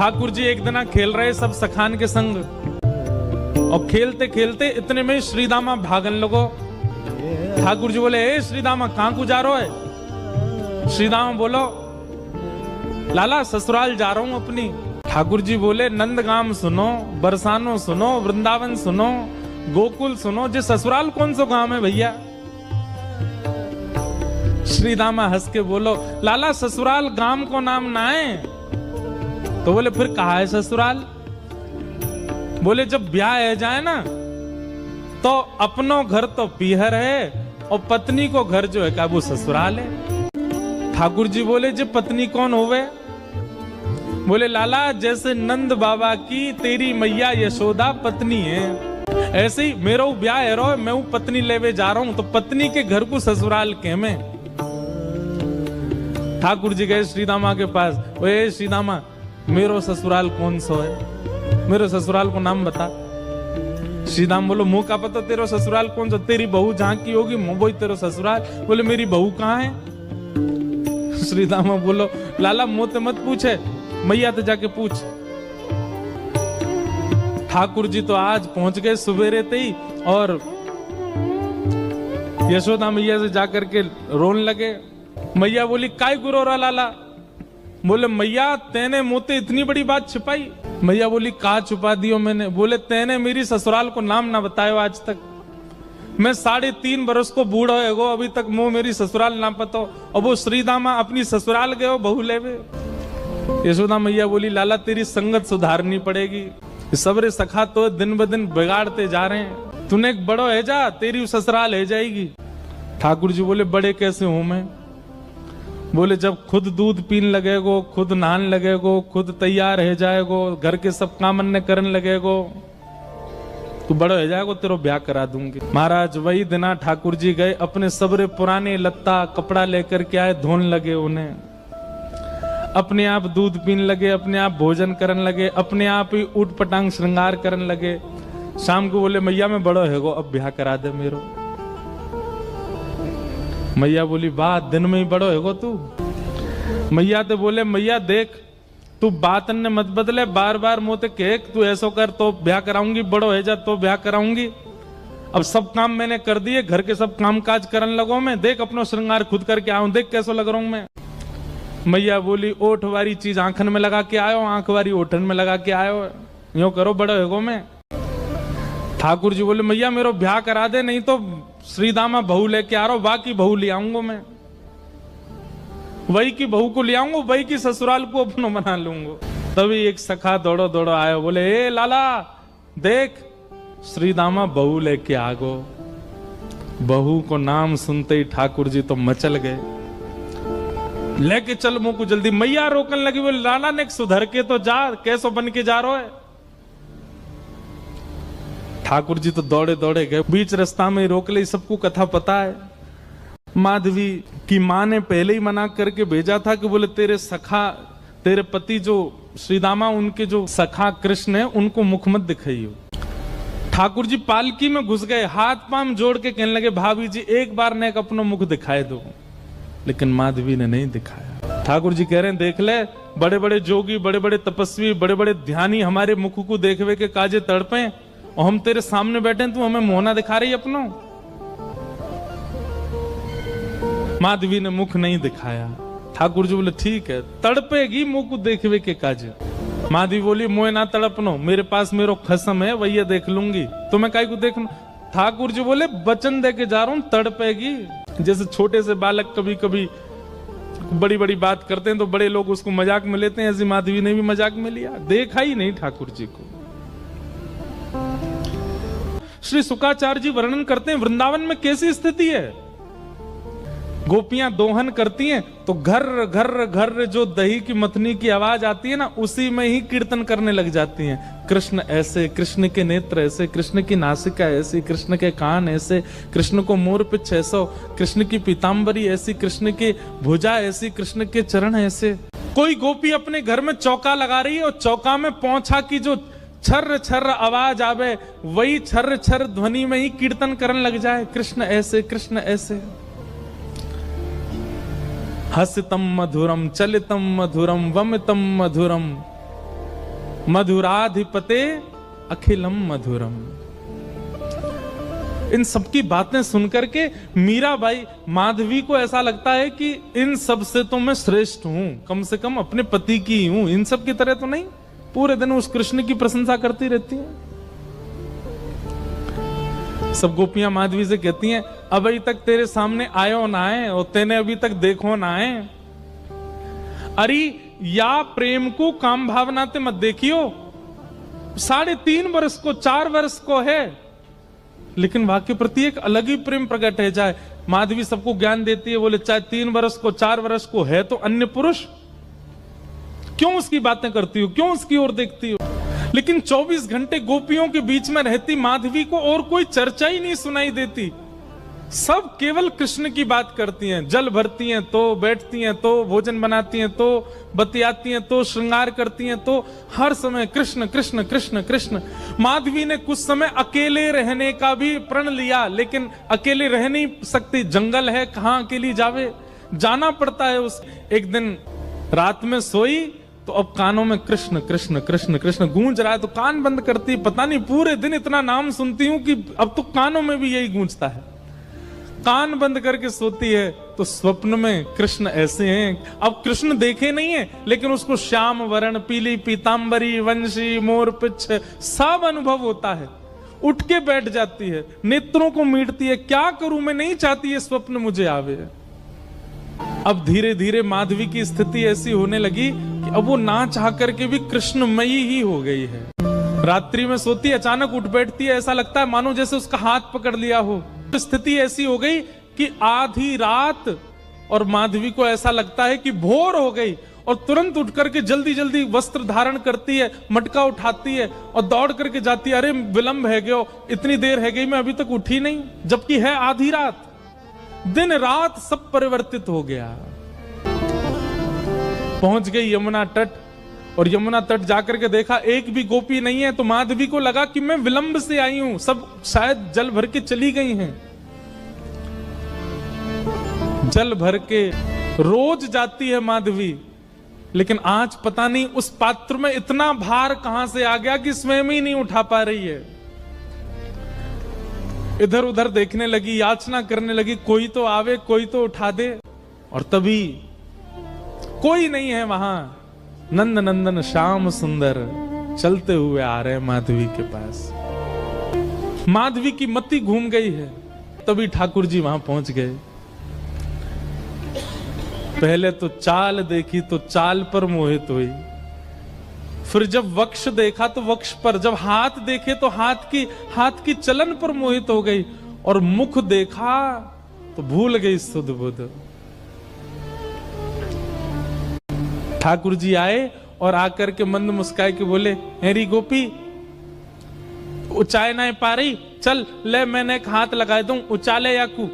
ठाकुर जी एक दिन खेल रहे सब सखान के संग, और खेलते खेलते इतने में श्रीदामा भागन लगो। ठाकुर जी बोले, ए श्रीदामा कहां को जा रहे है? श्रीदामा बोलो, लाला ससुराल जा रहा हूं अपनी। ठाकुर जी बोले, नंदगाम सुनो, बरसानो सुनो, वृंदावन सुनो, गोकुल सुनो, जे ससुराल कौन सा गांव है भैया? श्रीदामा हंस के बोलो, लाला ससुराल गांव को नाम ना है। तो बोले, फिर कहा है ससुराल? बोले, जब ब्याह है जाए ना तो अपनो घर तो पीहर है और पत्नी को घर जो है का वो ससुराल है। ठाकुर जी बोले, जे पत्नी कौन होवे? बोले, लाला जैसे नंद बाबा की तेरी मैया यशोदा पत्नी है, ऐसे ही मेरा ब्याह है रो, मैं वो पत्नी लेवे जा रहा हूं, तो पत्नी के घर को ससुराल के में। ठाकुर जी गए श्रीदामा के पास, ओए श्रीदामा मेरो ससुराल कौन सा है? मेरो ससुराल को नाम बता। श्रीदाम बोलो, मुंह का पता तेरा ससुराल कौन सा? तेरी बहू जहां की होगी वही तेरा ससुराल। बोले, मेरी बहू कहाँ है? श्रीदामा बोलो, लाला मुंह मत पूछे, मैया तो जाके पूछ। ठाकुर जी तो आज पहुंच गए सुबेरे ते ही, और यशोदा मैया से जाकर के रोने लगे। मैया बोली, काय गुरो रा लाला? बोले, मैया तेने मुझे इतनी बड़ी बात छिपाई। मैया बोली, कहा छुपा दियो मैंने? बोले, तेने मेरी ससुराल को नाम ना बतायो आज तक। मैं 3.5 बरस को बूढ़ा है गो, अभी तक मुंह मेरी ससुराल ना पता। और वो श्रीदामा अपनी ससुराल गए बहू लेवे। यशोदा मैया बोली, लाला तेरी संगत सुधारनी पड़ेगी, सबरे सखा तो दिन ब दिन बिगाड़ते जा रहे हैं, तूने एक बड़ो है जा, तेरी ससुराल है जाएगी। ठाकुर जी बोले, बड़े कैसे हूं मैं? बोले, जब खुद दूध पीन लगेगो, खुद नहान लगेगो, खुद तैयार है जाएगो, घर के सब काम अन्य करने लगेगो, तू बड़ो हो जाएगो, तेरो ब्याह करा दूंगी। महाराज वही दिना ठाकुर जी गए, अपने सबरे पुराने लत्ता कपड़ा लेकर के आए, धोने लगे उन्हें, अपने आप दूध पीन लगे, अपने आप भोजन करने लगे, अपने आप ही उठ पटांग श्रृंगार करने लगे। शाम को बोले, मैया मैं बड़ो है गो, अब ब्याह करा दे मेरो। मैया बोली, वाह दिन में ही बड़ो है गो तू। मैया तो बोले, मैया देख तू बात ने मत बदले, बार बार मोते कह तू ऐसो कर तो ब्याह कराऊंगी, बड़ो है जा तो ब्याह कराऊंगी। अब सब काम मैंने कर दिए, घर के सब काम काज करने लगो मैं, देख अपनो श्रृंगार खुद करके आऊं, देख कैसो लग रहा हूं मैं। मैया बोली, ओठ वारी चीज आंखन में लगा के आयो, आंख वारी ओठन में लगा के आयो, यूं करो बड़ो है गो मैं। ठाकुर जी बोले, मैया मेरो ब्याह करा दे, नहीं तो श्रीदामा बहू लेके आ रहा हूं, बाकी बहू ले आऊंगा मैं, वही की बहू को ले आऊंगा, वही की ससुराल को अपनो बना लूंगा। तभी एक सखा दौड़ो दौड़ो आयो, बोले, ए लाला देख श्रीदामा बहू लेके आ गो। बहू को नाम सुनते ही ठाकुर जी तो मचल गए, लेके चल मुंह को जल्दी। मैया रोकने लगी, बोले, लाला ने सुधर के तो जा, कैसो बन के जा रहा है? ठाकुर जी तो दौड़े दौड़े गए, बीच रास्ता में रोक ले, सबको कथा पता है। माधवी की मां ने पहले ही मना करके भेजा था कि बोले, तेरे सखा, तेरे पति जो श्रीदामा, उनके जो सखा कृष्ण है, उनको मुख मत दिखाइयो। ठाकुर जी पालकी में घुस गए, हाथ पांव जोड़ के कहने लगे, भाभी जी एक बार ने अपना मुख दिखाए दो, लेकिन माधवी ने नहीं दिखाया। ठाकुर जी कह रहे हैं, देख ले, बड़े बड़े जोगी, बड़े बड़े तपस्वी, बड़े बड़े ध्यानी हमारे मुख को देखवे के काजे तड़पे, और हम तेरे सामने बैठे, तू हमें मोहना दिखा रही अपनो। माधवी ने मुख नहीं दिखाया। ठाकुर जी बोले, ठीक है, तड़पेगी मुख को देखवे के काजे। माधवी बोली, मोए ना तड़पनो, मेरे पास मेरो खसम है, वही देख लूंगी, तो मैं काई को देखूं? ठाकुर जी बोले, वचन दे के जा रहा हूं, तड़पेगी। जैसे छोटे से बालक कभी कभी बड़ी बड़ी बात करते हैं तो बड़े लोग उसको मजाक में लेते हैं, ऐसी माधवी ने भी मजाक में लिया, देखा ही नहीं ठाकुर जी को। श्री शुकाचार्य जी वर्णन करते हैं, वृंदावन में कैसी स्थिति है। गोपियां दोहन करती हैं तो घर घर घर जो दही की मथनी की आवाज आती है ना, उसी में ही कीर्तन करने लग जाती हैं। कृष्ण ऐसे, कृष्ण के नेत्र ऐसे, कृष्ण की नासिका ऐसी, कृष्ण के कान ऐसे, कृष्ण को मोर पिछ ऐसा, कृष्ण की पीताम्बरी ऐसी, कृष्ण की भुजा ऐसी, कृष्ण के चरण ऐसे। कोई गोपी अपने घर में चौका लगा रही है और चौका में पौंछा की जो छर्र छर्र आवाज आवे, वही छर्र छर्र ध्वनि में ही कीर्तन करने लग जाए, कृष्ण ऐसे, कृष्ण ऐसे। हसितम मधुरम, चलितम मधुरम, वमितम मधुरम, मधुराधिपते अखिलम मधुरम। इन सबकी बातें सुनकर के मीराबाई, माधवी को ऐसा लगता है कि इन सब से तो मैं श्रेष्ठ हूं, कम से कम अपने पति की ही हूं, इन सब की तरह तो नहीं। पूरे दिन उस कृष्ण की प्रशंसा करती रहती हैं। सब गोपियां माधवी से कहती हैं, अभी तक तेरे सामने आयो ना आए और तेने अभी तक देखो ना आए। अरे या प्रेम को काम भावना ते मत देखियो, 3.5 वर्ष को 4 वर्ष को है, लेकिन वाक्य प्रति एक अलग ही प्रेम प्रकट है जाए। माधवी सबको ज्ञान देती है, बोले चाहे 3 वर्ष को 4 वर्ष को है तो अन्य पुरुष, क्यों उसकी बातें करती हो, क्यों उसकी ओर देखती हो। लेकिन 24 घंटे गोपियों के बीच में रहती माधवी को और कोई चर्चा ही नहीं सुनाई देती। सब केवल कृष्ण की बात करती हैं, जल भरती हैं तो, बैठती हैं तो, भोजन बनाती हैं तो, बतियाती हैं तो, श्रृंगार करती हैं तो, हर समय कृष्ण कृष्ण कृष्ण कृष्ण। माधवी ने कुछ समय अकेले रहने का भी प्रण लिया, लेकिन अकेले रह नहीं सकती, जंगल है, कहां अकेली जावे, जाना पड़ता है। उस एक दिन रात में सोई तो अब कानों में कृष्ण कृष्ण कृष्ण कृष्ण गूंज रहा है, तो कान बंद करती, पता नहीं पूरे दिन इतना नाम सुनती हूं कि अब तो कानों में भी यही गूंजता है। कान बंद करके सोती है तो स्वप्न में कृष्ण ऐसे हैं। अब कृष्ण देखे नहीं है, लेकिन उसको श्याम वर्ण, पीली पीतांबरी, वंशी, मोर पिच्छ सब अनुभव होता है। उठ के बैठ जाती है, नेत्रों को मीटती है, क्या करूं मैं, नहीं चाहती है स्वप्न मुझे आवे। अब धीरे धीरे माधवी की स्थिति ऐसी होने लगी कि अब वो ना चाह करके भी कृष्णमयी ही हो गई है। रात्रि में सोती, अचानक उठ बैठती है, ऐसा लगता है मानो जैसे उसका हाथ पकड़ लिया हो। स्थिति ऐसी हो गई कि आधी रात और माधवी को ऐसा लगता है कि भोर हो गई, और तुरंत उठ करके जल्दी जल्दी वस्त्र धारण करती है, मटका उठाती है और दौड़ करके जाती है। अरे विलंब है गयो, इतनी देर है गई, मैं अभी तक उठी नहीं, जबकि है आधी रात। दिन रात सब परिवर्तित हो गया। पहुंच गई यमुना तट, और यमुना तट जाकर के देखा एक भी गोपी नहीं है, तो माधवी को लगा कि मैं विलंब से आई हूं, सब शायद जल भर के चली गई हैं। जल भर के रोज जाती है माधवी, लेकिन आज पता नहीं उस पात्र में इतना भार कहां से आ गया कि स्वयं ही नहीं उठा पा रही है। इधर उधर देखने लगी, याचना करने लगी, कोई तो आवे, कोई तो उठा दे, और तभी कोई नहीं है वहां। नंद नंदन श्याम सुंदर चलते हुए आ रहे हैं माधवी के पास। माधवी की मति घूम गई है। तभी ठाकुर जी वहां पहुंच गए। पहले तो चाल देखी तो चाल पर मोहित हुई, फिर जब वक्ष देखा तो वक्ष पर, जब हाथ देखे तो हाथ की चलन पर मोहित हो गई, और मुख देखा तो भूल गई सुध बुध। ठाकुर जी आए और आकर के मंद मुस्काए के बोले, हेरी गोपी, उचाए ना पा रही, चल ले मैंने एक हाथ लगा दूं, उचाले याकू।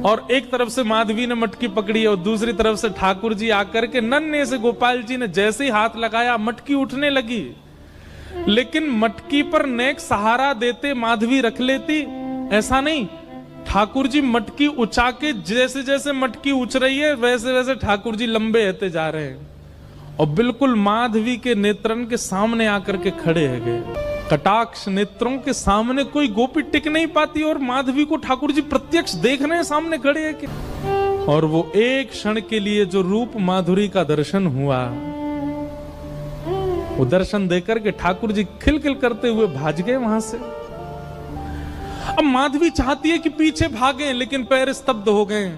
और एक तरफ से माधवी ने मटकी पकड़ी और दूसरी तरफ से ठाकुर जी आकर के नन्हे से गोपाल जी ने जैसे ही हाथ लगाया मटकी उठने लगी। लेकिन मटकी पर नेक सहारा देते माधवी रख लेती, ऐसा नहीं। ठाकुर जी मटकी उछा के, जैसे जैसे मटकी उछ रही है वैसे वैसे ठाकुर जी लंबे होते जा रहे हैं, और बिल्कुल माधवी के नेत्रन के सामने आकर के खड़े है गए। कटाक्ष नेत्रों के सामने कोई गोपी टिक नहीं पाती, और माधवी को ठाकुर जी प्रत्यक्ष देख रहे हैं, सामने खड़े हैं कि। और वो एक क्षण के लिए जो रूप माधुरी का दर्शन हुआ, वो दर्शन देकर के ठाकुर जी खिलखिल करते हुए भाग गए वहां से। अब माधवी चाहती है कि पीछे भागे, लेकिन पैर स्तब्ध हो गए।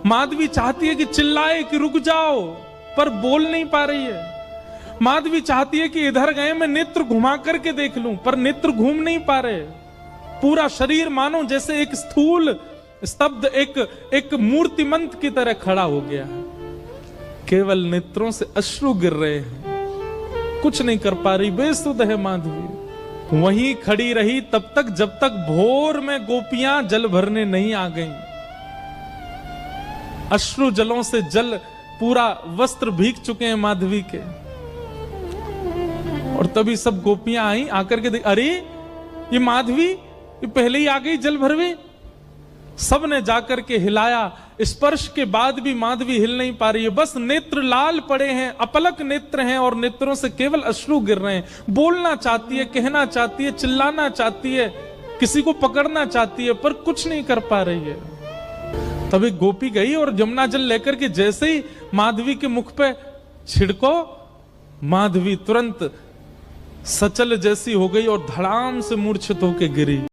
माधवी चाहती है कि चिल्लाए कि रुक जाओ, पर बोल नहीं पा रही है। माधवी चाहती है कि इधर गए मैं नेत्र घुमा करके देख लूं, पर नेत्र घूम नहीं पा रहे। पूरा शरीर मानो जैसे एक स्थूल स्तब्ध एक मूर्तिमंत की तरह खड़ा हो गया है। केवल नेत्रों से अश्रु गिर रहे हैं, कुछ नहीं कर पा रही, बेसुध है माधवी। वहीं खड़ी रही तब तक जब तक भोर में गोपियां जल भरने नहीं आ गईं। अश्रु जलों से जल पूरा वस्त्र भीग चुके हैं माधवी के। और तभी सब गोपियां आई, आकर के देख, अरे ये माधवी ये पहले ही आ गई जल भरवे। सबने जाकर के हिलाया। स्पर्श के बाद भी माधवी हिल नहीं पा रही है, बस नेत्र लाल पड़े हैं, अपलक नेत्र हैं और नेत्रों से केवल अश्रु गिर रहे हैं। बोलना चाहती है, कहना चाहती है, चिल्लाना चाहती है, किसी को पकड़ना चाहती है, पर कुछ नहीं कर पा रही है। तब एक गोपी गई और जमुना जल लेकर के जैसे ही माधवी के मुख पे छिड़को, माधवी तुरंत सचल जैसी हो गई और धड़ाम से मूर्छित होकर गिरी।